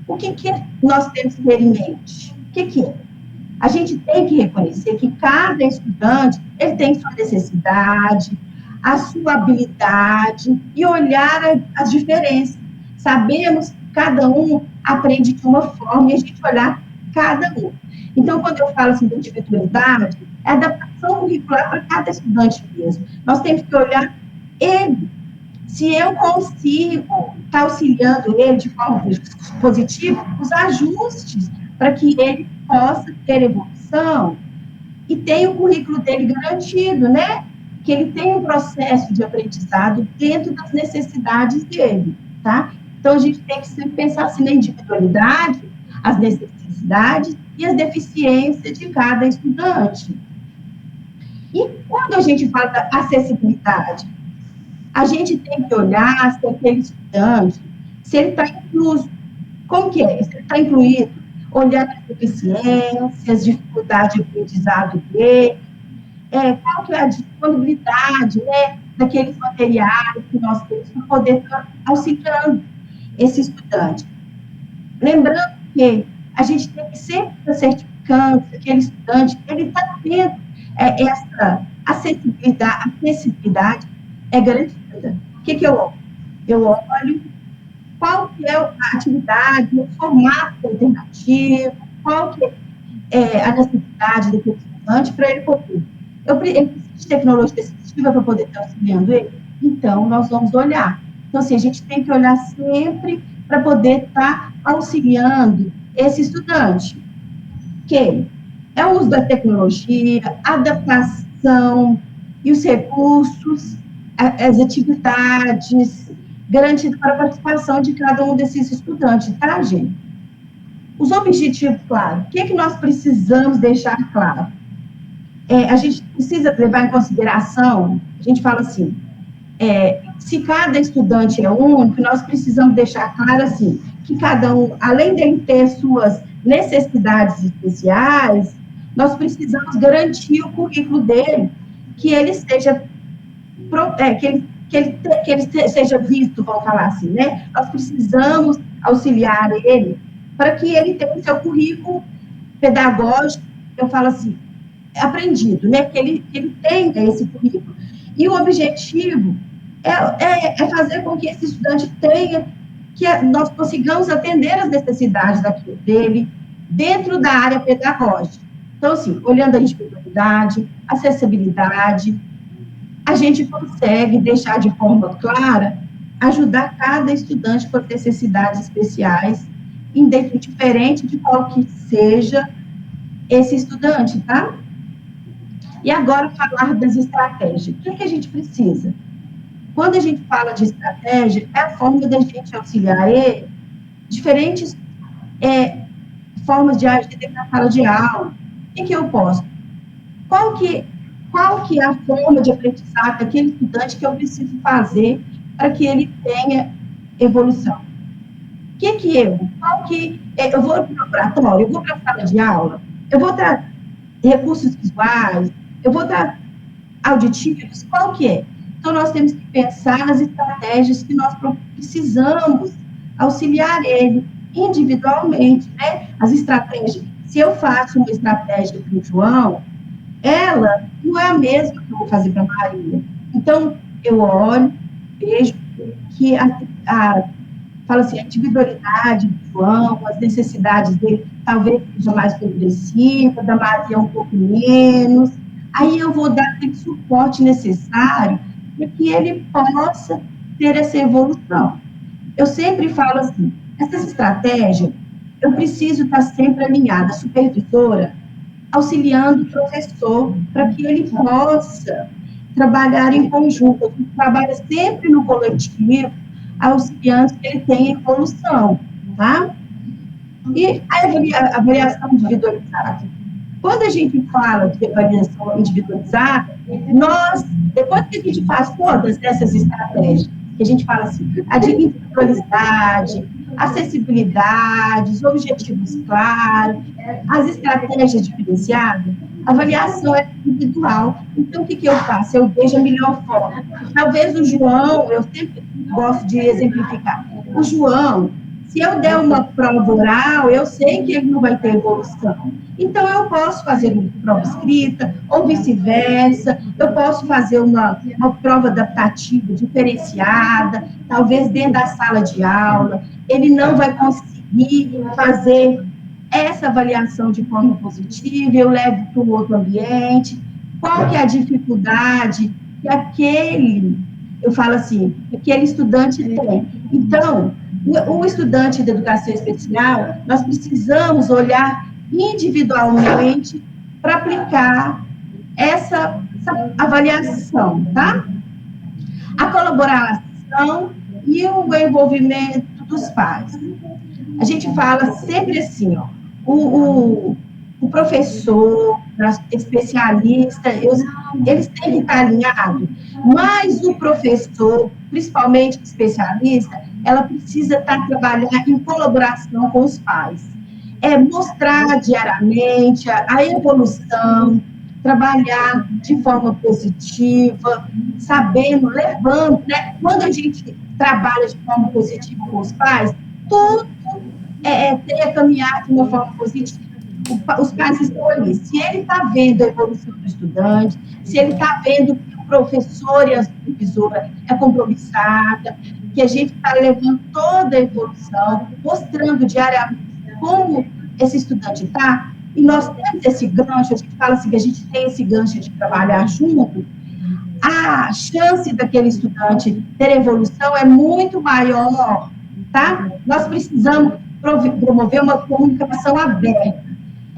O que nós temos que ter em mente? O que é? A gente tem que reconhecer que cada estudante, ele tem sua necessidade, a sua habilidade, e olhar as diferenças. Sabemos que cada um aprende de uma forma, e a gente olhar cada um. Então, quando eu falo assim de individualidade, é adaptação curricular para cada estudante mesmo. Nós temos que olhar ele. Se eu consigo estar auxiliando ele de forma positiva, os ajustes para que ele possa ter evolução e tenha o currículo dele garantido, né? Que ele tenha um processo de aprendizado dentro das necessidades dele, tá? Então, a gente tem que sempre pensar assim na individualidade, as necessidades e as deficiências de cada estudante. E quando a gente fala da acessibilidade, a gente tem que olhar se aquele estudante, se ele está incluso. Como que é? Se ele está incluído, olhar as deficiências, as dificuldades de aprendizado dele, qual que é a disponibilidade, né, daqueles materiais que nós temos para poder estar auxiliando esse estudante. Lembrando que a gente tem que sempre estar certificando que aquele estudante, ele está tendo essa acessibilidade é garantida. O que eu olho? Eu olho qual que é a atividade, o formato alternativo, qual que é a necessidade daquele estudante para ele poder. Ele precisa de tecnologia assistiva para poder estar auxiliando ele? Então, nós vamos olhar. Então, assim, a gente tem que olhar sempre para poder estar auxiliando esse estudante. Que é o uso da tecnologia, adaptação e os recursos, as atividades garantidas para a participação de cada um desses estudantes, tá, gente? Os objetivos, claro, o que nós precisamos deixar claro? A gente precisa levar em consideração, a gente fala assim, se cada estudante é único, nós precisamos deixar claro, assim, que cada um, além dele ter suas necessidades especiais, nós precisamos garantir o currículo dele, que ele seja, que ele seja visto, vamos falar assim, né? Nós precisamos auxiliar ele para que ele tenha o seu currículo pedagógico, eu falo assim, aprendido, né? Que ele tenha esse currículo. E o objetivo é fazer com que esse estudante tenha, que nós consigamos atender as necessidades dele dentro da área pedagógica. Então, assim, olhando a individualidade, acessibilidade, a gente consegue deixar de forma clara, ajudar cada estudante com necessidades especiais, indiferente de qual que seja esse estudante, tá? E agora, falar das estratégias. O que a gente precisa? Quando a gente fala de estratégia, é a forma da gente auxiliar ele, diferentes formas de agir dentro da sala de aula. O que eu posso? Qual que é a forma de aprendizagem daquele estudante que eu preciso fazer para que ele tenha evolução? Eu vou para o laboratório, eu vou para a sala de aula, eu vou trazer recursos visuais, eu vou trazer auditivos, qual que é? Então, nós temos que pensar nas estratégias que nós precisamos auxiliar ele individualmente, né? As estratégias, se eu faço uma estratégia para o João, ela não é a mesma que eu vou fazer para a Maria. Então, eu olho, vejo que fala assim, a individualidade do João, as necessidades dele, talvez seja mais progressiva, da Maria um pouco menos. Aí eu vou dar aquele suporte necessário para que ele possa ter essa evolução. Eu sempre falo assim, essas estratégias, eu preciso estar sempre alinhada, a supervisora, auxiliando o professor, para que ele possa trabalhar em conjunto. A gente trabalha sempre no coletivo, auxiliando que ele tenha evolução, tá? E a avaliação individualizada. Quando a gente fala de avaliação individualizada, depois que a gente faz todas essas estratégias, que a gente fala assim, a de individualidade, acessibilidade, os objetivos claros, as estratégias diferenciadas, a avaliação é individual. Então, o que eu faço? Eu vejo a melhor forma. Talvez o João, eu sempre gosto de exemplificar, o João, se eu der uma prova oral, eu sei que ele não vai ter evolução. Então, eu posso fazer uma prova escrita, ou vice-versa, eu posso fazer uma prova adaptativa, diferenciada, talvez dentro da sala de aula, ele não vai conseguir fazer essa avaliação de forma positiva, eu levo para um outro ambiente, qual que é a dificuldade que aquele estudante tem. Então, o estudante de educação especial, nós precisamos olhar individualmente para aplicar essa avaliação, tá? A colaboração e o envolvimento dos pais. A gente fala sempre assim, ó, o professor, especialista, eles têm que estar alinhados, mas o professor, principalmente o especialista, ela precisa trabalhar em colaboração com os pais. Mostrar diariamente a evolução, trabalhar de forma positiva, sabendo, levando, né? Quando a gente trabalha de forma positiva com os pais, tudo tem a caminhar de uma forma positiva. Os pais estão ali. Se ele está vendo a evolução do estudante, se ele está vendo que o professor e a supervisora é compromissada, que a gente está levando toda a evolução, mostrando diariamente como esse estudante está, e nós temos esse gancho, a gente fala assim, que a gente tem esse gancho de trabalhar junto, a chance daquele estudante ter evolução é muito maior, tá? Nós precisamos promover uma comunicação aberta.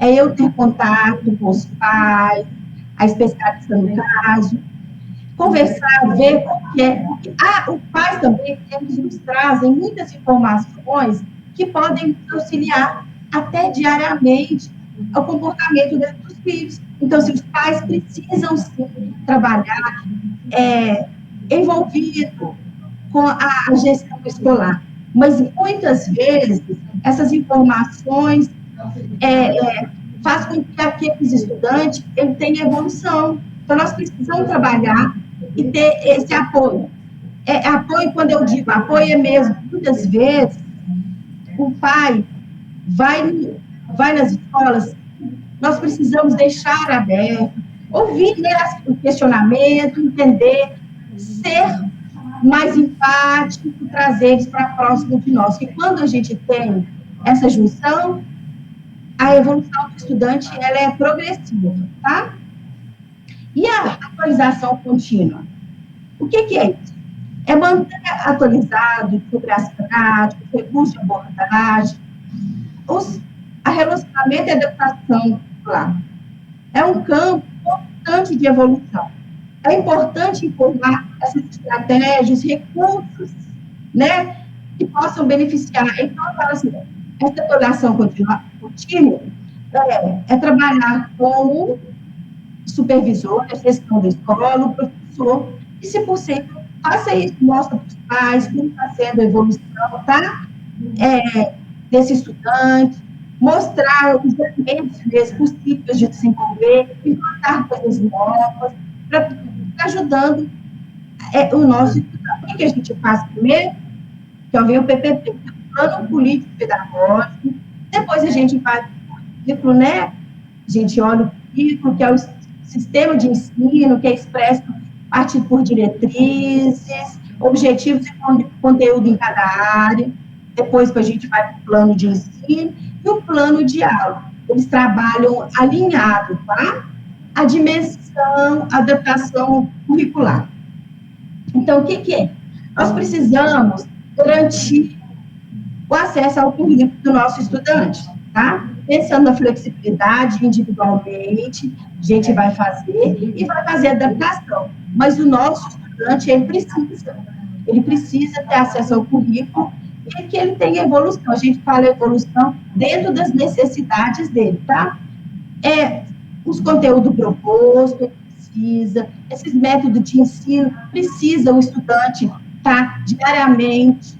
Eu ter contato com os pais, a especialista no caso, conversar, ver como que é. Os pais também nos trazem muitas informações que podem nos auxiliar até diariamente ao comportamento dos filhos. Então, se os pais precisam sim trabalhar envolvido com a gestão escolar, mas muitas vezes essas informações faz com que aqueles estudantes tenham evolução. Então, nós precisamos trabalhar e ter esse apoio. Apoio, quando eu digo apoio, é mesmo, muitas vezes, o pai vai nas escolas, nós precisamos deixar aberto, ouvir, né, o questionamento, entender, ser mais empático, trazer eles para próximo de nós. E quando a gente tem essa junção, a evolução do estudante, ela é progressiva, tá? E a atualização contínua? O que é isso? É manter atualizado sobre as práticas, recursos de abordagem, a relacionamento e educação escolar. É um campo importante de evolução. É importante informar essas estratégias, recursos, né, que possam beneficiar. Então, eu falo assim, Essa avaliação contínua é trabalhar com o supervisor, a gestão da escola, o professor, e, se possível, faça isso, mostra para os pais como está sendo a evolução, tá? Desse estudante, mostrar os elementos mesmo possíveis de desenvolver, implantar coisas novas, para ajudando o nosso estudante. O que a gente faz primeiro? Que vem o PPP, Plano Político Pedagógico, depois a gente vai para o currículo, né? A gente olha o currículo, que é o sistema de ensino, que é expresso a partir por diretrizes, objetivos e conteúdo em cada área. Depois a gente vai para o plano de ensino e o plano de aula. Eles trabalham alinhado, tá? A dimensão, a adaptação curricular. Então, o que é? Nós precisamos garantir o acesso ao currículo do nosso estudante, tá? Pensando na flexibilidade individualmente, a gente vai fazer e vai fazer adaptação. Mas o nosso estudante, ele precisa ter acesso ao currículo e que ele tenha evolução. A gente fala evolução dentro das necessidades dele, tá? Os conteúdos propostos, ele precisa, esses métodos de ensino, precisa o estudante estar diariamente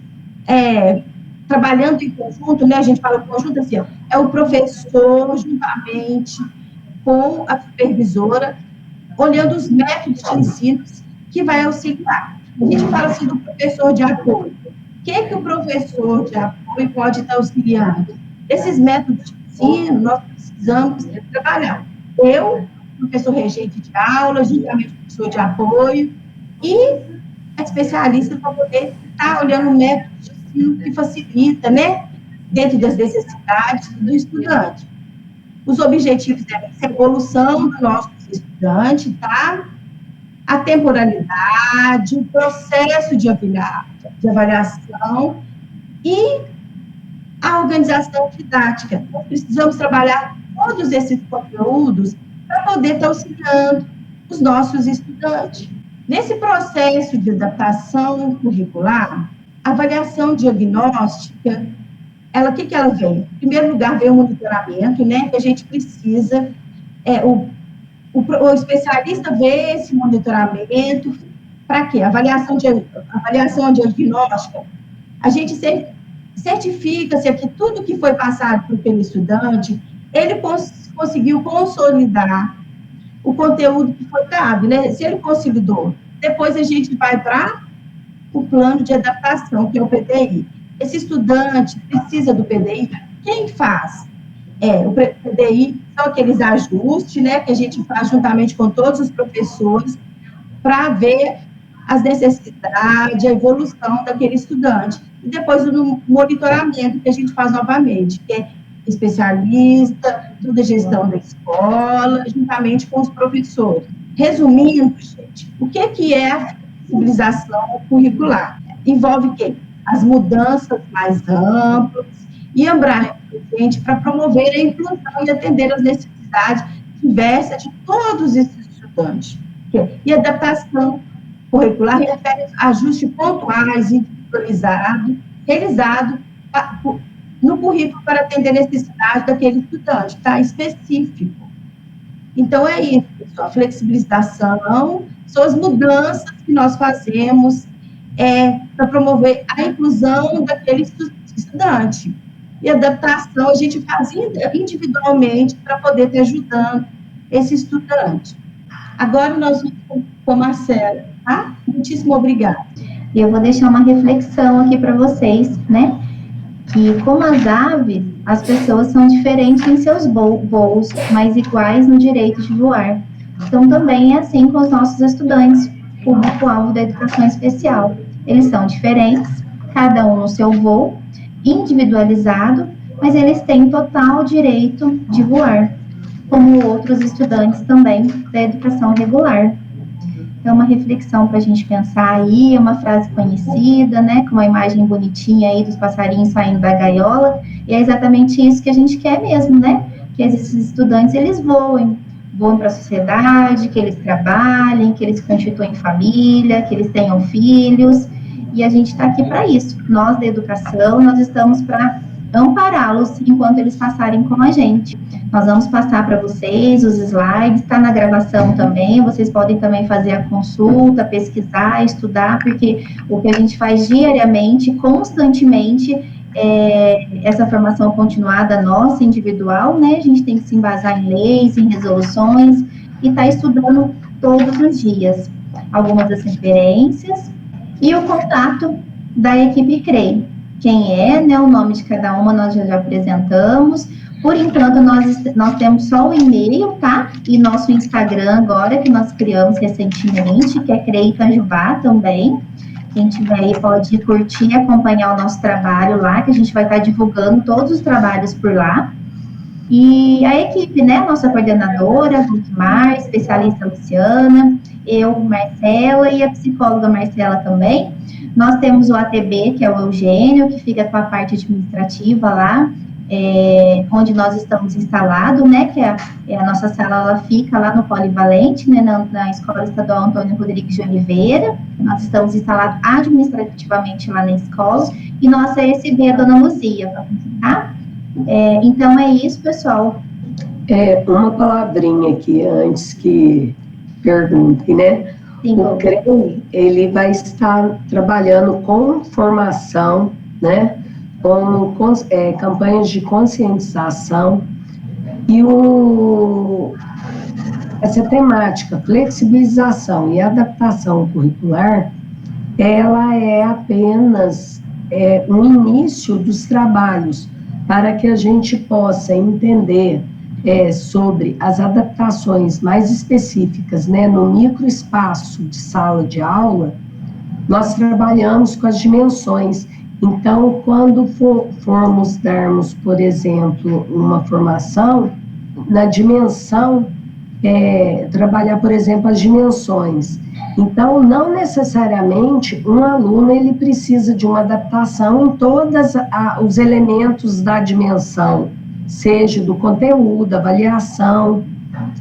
trabalhando em conjunto, né? A gente fala conjunto assim, é o professor juntamente com a supervisora, olhando os métodos de ensino que vai auxiliar. A gente fala assim do professor de apoio. O que o professor de apoio pode estar auxiliando? Esses métodos de ensino, nós precisamos trabalhar. Eu, professor regente de aula, juntamente com o professor de apoio, e a especialista para poder estar olhando o método de ensino que facilita, né, dentro das necessidades do estudante. Os objetivos devem ser a evolução do nosso estudante, tá? A temporalidade, o processo de avaliação e a organização didática. Nós precisamos trabalhar todos esses conteúdos para poder estar auxiliando os nossos estudantes. Nesse processo de adaptação curricular, a avaliação diagnóstica, o que ela vem? Em primeiro lugar, vem o monitoramento, né, que a gente precisa, o especialista vê esse monitoramento, para quê? Avaliação diagnóstica, a gente certifica-se que tudo que foi passado pelo estudante, ele conseguiu consolidar o conteúdo que foi dado, né? Se ele consolidou, depois a gente vai para o plano de adaptação, que é o PDI. Esse estudante precisa do PDI, quem faz? O PDI são aqueles ajustes, né, que a gente faz juntamente com todos os professores, para ver as necessidades, a evolução daquele estudante. E depois o monitoramento, que a gente faz novamente, que é especialista, toda a gestão da escola, juntamente com os professores. Resumindo, gente, o que é a flexibilização curricular? Envolve o quê? As mudanças mais amplas e abrangentes para promover a inclusão e atender às necessidades diversas de todos esses estudantes. E adaptação curricular refere a ajustes pontuais, individualizados, realizados no currículo para atender a necessidade daquele estudante, tá? Específico. Então, é isso, pessoal. A flexibilização são as mudanças que nós fazemos para promover a inclusão daquele estudante. E a adaptação a gente faz individualmente para poder estar ajudando esse estudante. Agora nós vamos com a Marcela, tá? Muitíssimo obrigada. Eu vou deixar uma reflexão aqui para vocês, né? Que, como as aves, as pessoas são diferentes em seus voos, mas iguais no direito de voar. Então, também é assim com os nossos estudantes, público-alvo da educação especial. Eles são diferentes, cada um no seu voo, individualizado, mas eles têm total direito de voar, como outros estudantes também da educação regular. Então, uma reflexão para a gente pensar aí, uma frase conhecida, né, com uma imagem bonitinha aí dos passarinhos saindo da gaiola, e é exatamente isso que a gente quer mesmo, né, que esses estudantes, eles voem para a sociedade, que eles trabalhem, que eles constituem família, que eles tenham filhos, e a gente está aqui para isso. Nós, da educação, nós estamos para ampará-los enquanto eles passarem com a gente. Nós vamos passar para vocês os slides, está na gravação também, vocês podem também fazer a consulta, pesquisar, estudar, porque o que a gente faz diariamente, constantemente, essa formação continuada nossa, individual, né, a gente tem que se embasar em leis, em resoluções, e está estudando todos os dias. Algumas das referências, e o contato da equipe CREI. Quem é, né, o nome de cada uma nós já apresentamos. Por enquanto, nós temos só o e-mail, tá? E nosso Instagram agora, que nós criamos recentemente, que é CREI Itajubá também. Quem tiver aí pode curtir e acompanhar o nosso trabalho lá, que a gente vai estar divulgando todos os trabalhos por lá. E a equipe, né, nossa coordenadora, Vilmar, especialista Luciana, eu, Marcela, e a psicóloga Marcela também. Nós temos o ATB, que é o Eugênio, que fica com a parte administrativa lá, onde nós estamos instalados, né, que a nossa sala, ela fica lá no Polivalente, né, na Escola Estadual Antônio Rodrigues de Oliveira. Nós estamos instalados administrativamente lá na escola, e nossa ESB é a Dona Luzia, tá? Então é isso, pessoal. Uma palavrinha aqui antes que perguntem, né? Sim, o CREI, ele vai estar trabalhando com formação, né? Com campanhas de conscientização e essa temática, flexibilização e adaptação curricular, ela é apenas um início dos trabalhos para que a gente possa entender sobre as adaptações mais específicas, né, no microespaço de sala de aula. Nós trabalhamos com as dimensões. Então, quando formos darmos, por exemplo, uma formação, na dimensão, trabalhar, por exemplo, as dimensões. Então, não necessariamente um aluno ele precisa de uma adaptação em todos os elementos da dimensão, seja do conteúdo, avaliação,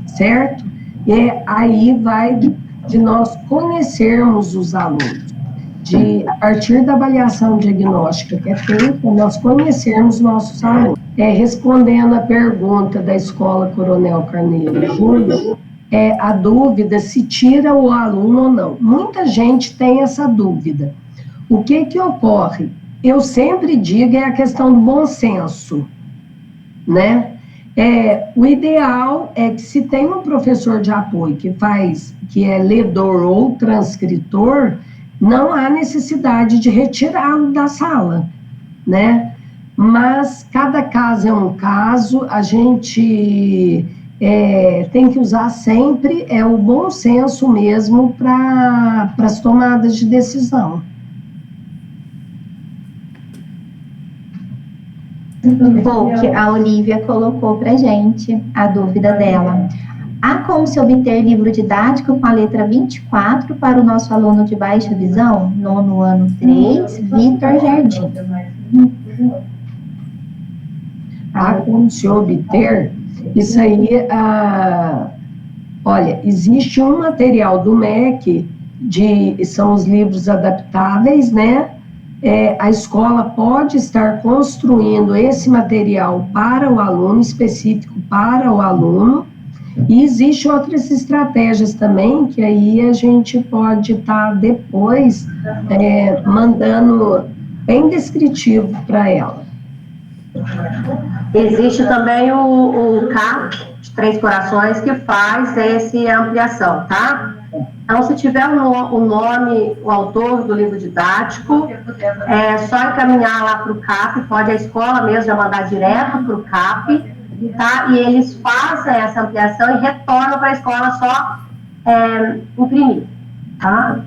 certo? E aí vai de nós conhecermos os alunos. A partir da avaliação diagnóstica que é feita, nós conhecermos nossos alunos. Respondendo a pergunta da Escola Coronel Carneiro Júnior, a dúvida se tira o aluno ou não. Muita gente tem essa dúvida. O que ocorre? Eu sempre digo a questão do bom senso, né? O ideal é que se tem um professor de apoio que é ledor ou transcritor, não há necessidade de retirá-lo da sala, né? Mas cada caso é um caso, a gente tem que usar sempre o bom senso mesmo para as tomadas de decisão. Bom, que a Olivia colocou para gente a dúvida dela. Há como se obter livro didático com a letra 24 para o nosso aluno de baixa visão? Nono ano 3, Vitor Jardim. Há como se obter, isso aí, olha, existe um material do MEC, são os livros adaptáveis, né? A escola pode estar construindo esse material para o aluno, específico para o aluno, e existem outras estratégias também, que aí a gente pode estar depois mandando bem descritivo para ela. Existe também o CAP, de Três Corações, que faz essa ampliação, tá? Então, se tiver o nome, o autor do livro didático, é só encaminhar lá para o CAP, pode a escola mesmo já mandar direto para o CAP, tá? E eles fazem essa ampliação e retornam para a escola só imprimir, tá?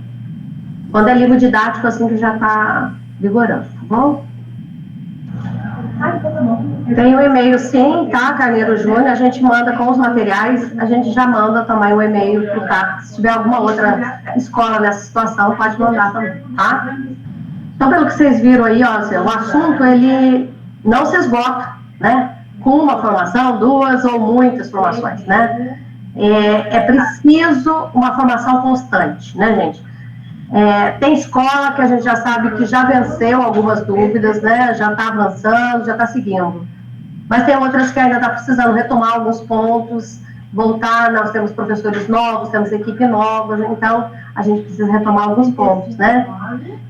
Quando é livro didático, assim, que já está vigorando, tá bom? Tem um e-mail sim, tá, Carneiro Júnior, a gente manda com os materiais, a gente já manda também o e-mail para o CAP. Se tiver alguma outra escola nessa situação, pode mandar também, tá? Então, pelo que vocês viram aí, ó, o assunto, ele não se esgota, né? Com uma formação, duas ou muitas formações, né? É preciso uma formação constante, né, gente? Tem escola que a gente já sabe que já venceu algumas dúvidas, né? Já está avançando, já está seguindo. Mas tem outras que ainda está precisando retomar alguns pontos, voltar. Nós temos professores novos, temos equipe nova, então a gente precisa retomar alguns pontos, né?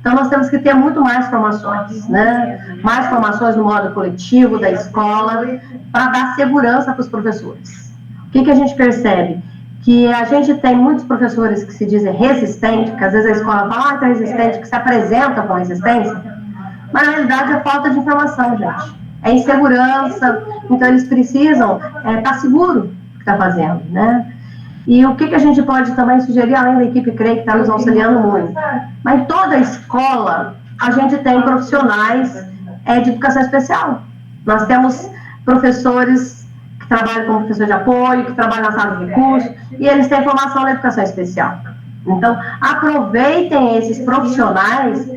Então nós temos que ter muito mais formações, né? Mais formações no modo coletivo da escola, para dar segurança para os professores. O que a gente percebe? Que a gente tem muitos professores que se dizem resistentes, porque às vezes a escola fala, está resistente, que se apresenta com resistência, mas na realidade é falta de informação, gente. É insegurança, então eles precisam estar seguro do que está fazendo, né? E o que a gente pode também sugerir, além da equipe CREI, que está nos auxiliando muito? Mas em toda a escola, a gente tem profissionais de educação especial. Nós temos professores que trabalham como professor de apoio, que trabalham na sala de recursos, e eles têm formação na educação especial. Então, aproveitem esses profissionais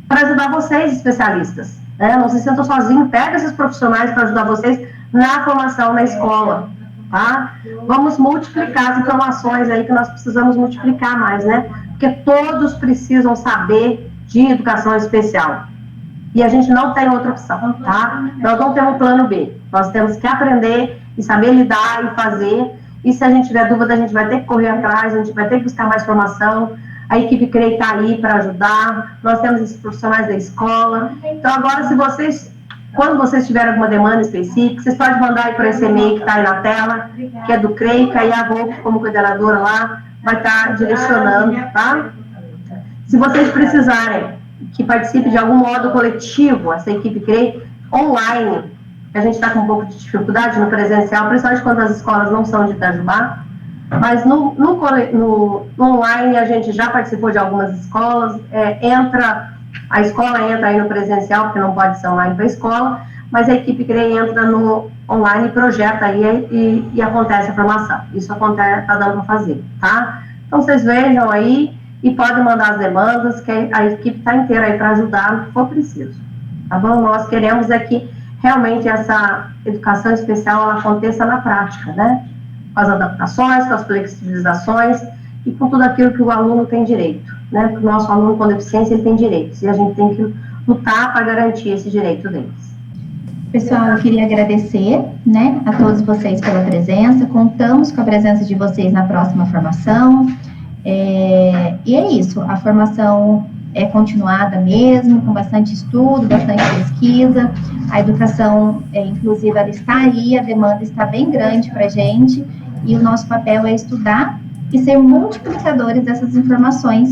para ajudar vocês, especialistas. Não se sintam sozinhos, pega esses profissionais para ajudar vocês na formação na escola, tá? Vamos multiplicar as informações aí que nós precisamos multiplicar mais, né? Porque todos precisam saber de educação especial. E a gente não tem outra opção, tá? Nós não temos plano B. Nós temos que aprender e saber lidar e fazer. E se a gente tiver dúvida, a gente vai ter que correr atrás, a gente vai ter que buscar mais formação. A equipe CREI está aí para ajudar, nós temos esses profissionais da escola. Então, agora, quando vocês tiverem alguma demanda específica, vocês podem mandar aí para esse e-mail que está aí na tela, que é do CREI, que aí a Rô, como coordenadora lá, vai estar direcionando, tá? Se vocês precisarem que participe de algum modo coletivo, essa equipe CREI, online, a gente está com um pouco de dificuldade no presencial, principalmente quando as escolas não são de Itajubá, mas no online a gente já participou de algumas escolas, a escola entra aí no presencial, porque não pode ser online para a escola, mas a equipe CREI entra no online, projeta aí e acontece a formação. Isso acontece, está dando para fazer, tá? Então vocês vejam aí e podem mandar as demandas, que a equipe está inteira aí para ajudar no que for preciso, tá bom? Nós queremos que realmente essa educação especial ela aconteça na prática, né? Com as adaptações, com as flexibilizações e com tudo aquilo que o aluno tem direito, né? Porque o nosso aluno com deficiência, ele tem direitos, e a gente tem que lutar para garantir esse direito deles. Pessoal, eu queria agradecer, né, a todos vocês pela presença, contamos com a presença de vocês na próxima formação, e é isso, a formação é continuada mesmo, com bastante estudo, bastante pesquisa, a educação inclusiva ela está aí, a demanda está bem grande para a gente, e o nosso papel é estudar e ser multiplicadores dessas informações